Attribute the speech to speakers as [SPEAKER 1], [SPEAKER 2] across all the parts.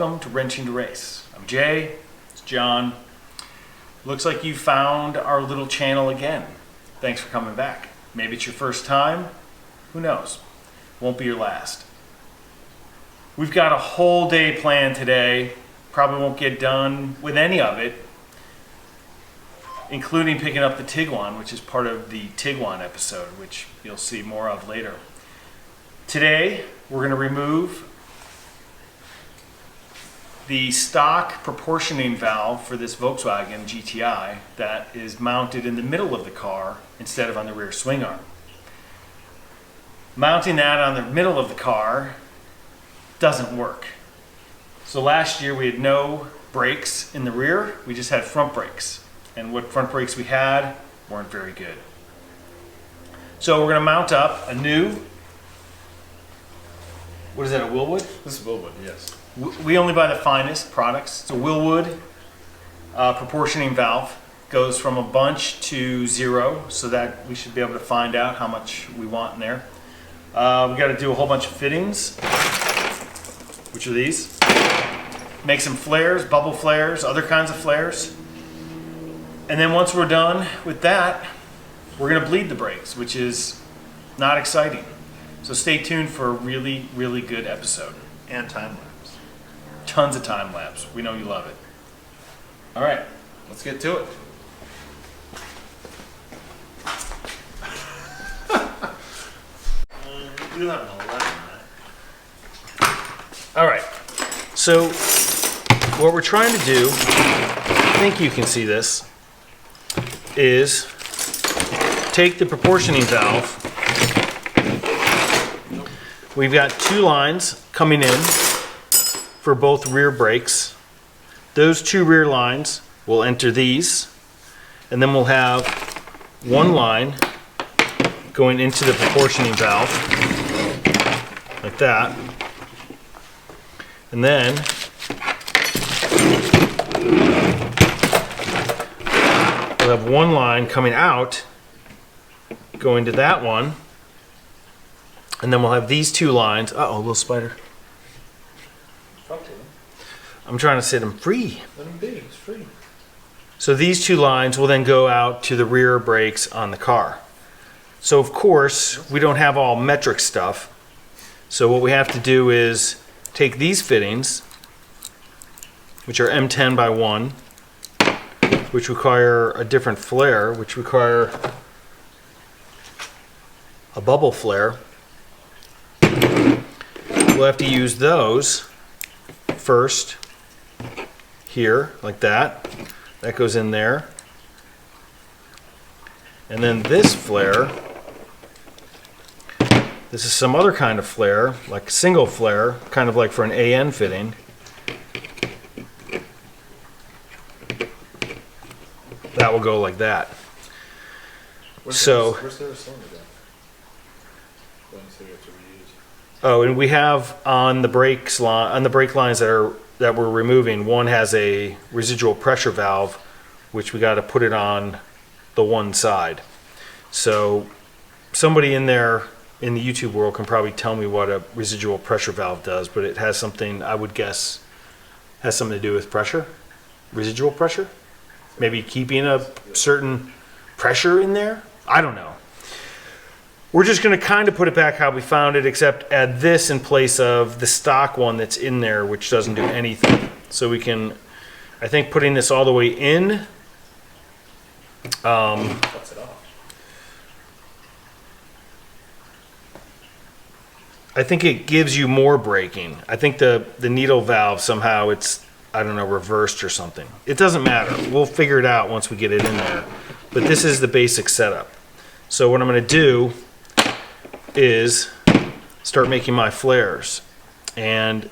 [SPEAKER 1] welcome to Wrenching to Race. I'm Jay, it's John. Looks like you found our little channel again. Thanks for coming back. Maybe it's your first time, who knows? Won't be your last. We've got a whole day planned today. Probably won't get done with any of it, including picking up the Tiguan, which is part of the Tiguan episode, which you'll see more of later. Today, we're going to remove the stock proportioning valve for this Volkswagen GTI that is mounted in the middle of the car instead of on the rear swing arm. Mounting that on the middle of the car doesn't work. So last year we had no brakes in the rear, we just had front brakes. And what front brakes we had weren't very good. So we're going to mount up a new, what is that, a Wilwood?
[SPEAKER 2] This is Wilwood, yes.
[SPEAKER 1] We only buy the finest products. It's a Wilwood proportioning valve. Goes from a bunch to 0, so that we should be able to find out how much we want in there. We got to do a whole bunch of fittings, which are these. Make some flares, bubble flares, other kinds of flares. And then once we're done with that, we're going to bleed the brakes, which is not exciting. So stay tuned for a really, really good episode.
[SPEAKER 2] And time lapse.
[SPEAKER 1] Tons of time lapse. We know you love it. All right.
[SPEAKER 2] Let's get to it. We do have an 11, right?
[SPEAKER 1] All right. So what we're trying to do, I think you can see this, is take the proportioning valve. We've got 2 lines coming in for both rear brakes. Those 2 rear lines will enter these, and then we'll have 1 line going into the proportioning valve, like that. And then we'll have 1 line coming out, going to that one, and then we'll have these 2 lines. Uh-oh, little spider.
[SPEAKER 2] Talk to him.
[SPEAKER 1] I'm trying to set him free.
[SPEAKER 2] Let him be. It's free.
[SPEAKER 1] So these 2 lines will then go out to the rear brakes on the car. So of course, we don't have all metric stuff. So what we have to do is take these fittings, which are M10 by 1, which require a different flare, which require a bubble flare. We'll have to use those first here, like that. That goes in there. And then this flare, this is some other kind of flare, like a single flare, kind of like for an AN fitting. That will go like that.
[SPEAKER 2] Where's there a cylinder down?
[SPEAKER 1] Oh, and we have on the brakes on the brake lines that we're removing, one has a residual pressure valve, which we got to put it on the one side. So somebody in there in the YouTube world can probably tell me what a residual pressure valve does, but it has something, I would guess, has something to do with pressure, residual pressure, maybe keeping a certain pressure in there. I don't know. We're just going to kind of put it back how we found it, except add this in place of the stock one that's in there, which doesn't do anything. So we can, I think putting this all the way in,
[SPEAKER 2] Cuts it off.
[SPEAKER 1] I think it gives you more braking. I think the needle valve somehow it's, I don't know, reversed or something. It doesn't matter. We'll figure it out once we get it in there. But this is the basic setup. So what I'm going to do is start making my flares. And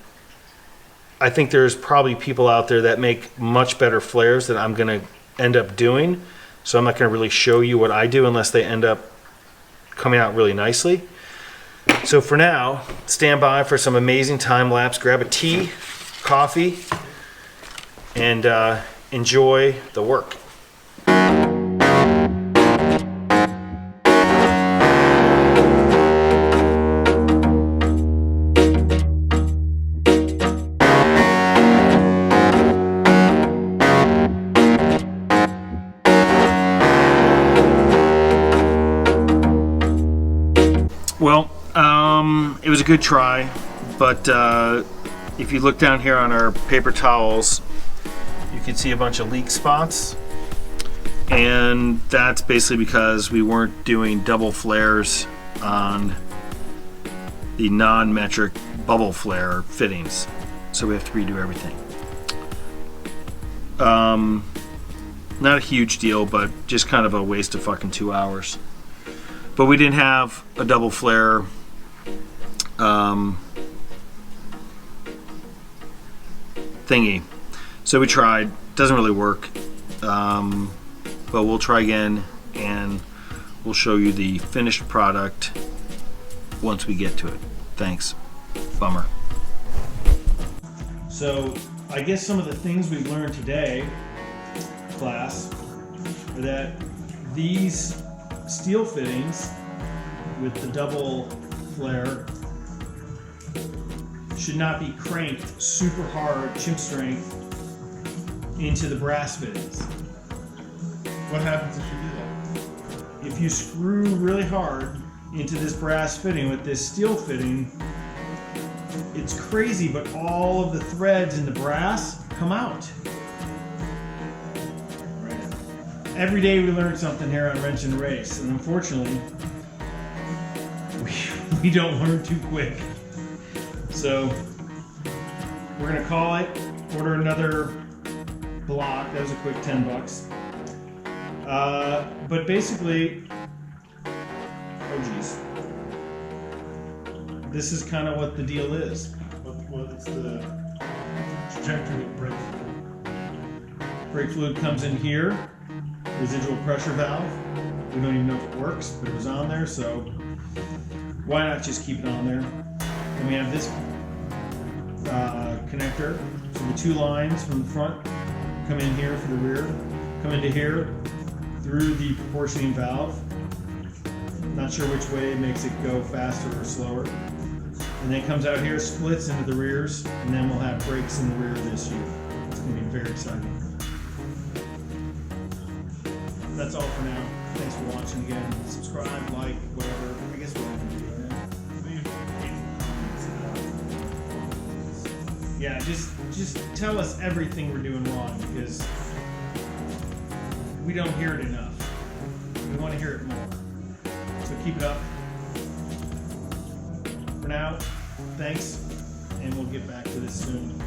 [SPEAKER 1] I think there's probably people out there that make much better flares than I'm going to end up doing. So I'm not going to really show you what I do unless they end up coming out really nicely. So for now, stand by for some amazing time lapse. Grab a tea, coffee, and enjoy the work. Well, it was a good try, but if you look down here on our paper towels, you can see a bunch of leak spots. And that's basically because we weren't doing double flares on the non-metric bubble flare fittings. So we have to redo everything. Not a huge deal, but just kind of a waste of fucking 2 hours. But we didn't have a double flare thingy. So we tried. Doesn't really work. But we'll try again and we'll show you the finished product once we get to it. Thanks. Bummer. So I guess some of the things we've learned today, class, are that these steel fittings with the double flare should not be cranked super hard, chimp strength, into the brass fittings.
[SPEAKER 2] What happens if you do that?
[SPEAKER 1] If you screw really hard into this brass fitting with this steel fitting, it's crazy, but all of the threads in the brass come out.
[SPEAKER 2] Right.
[SPEAKER 1] Every day we learn something here on Wrench and Race, and unfortunately, we don't learn too quick. So we're gonna call it, order another block. That was a quick 10 bucks. But basically, oh geez, this is kind of what the deal is.
[SPEAKER 2] What's the trajectory of brake fluid?
[SPEAKER 1] Brake fluid comes in here, residual pressure valve. We don't even know if it works, but it was on there, so why not just keep it on there? And we have this connector. So the two lines from the front come in here for the rear, come into here through the proportioning valve. Not sure which way makes it go faster or slower. And then it comes out here, splits into the rears, and then we'll have brakes in the rear this year. It's going to be very exciting. That's all for now. Thanks for watching again. Subscribe, like, whatever. I guess we're going to do that. Yeah, just tell us everything we're doing wrong, because we don't hear it enough. We want to hear it more. So keep it up. For now, thanks, and we'll get back to this soon.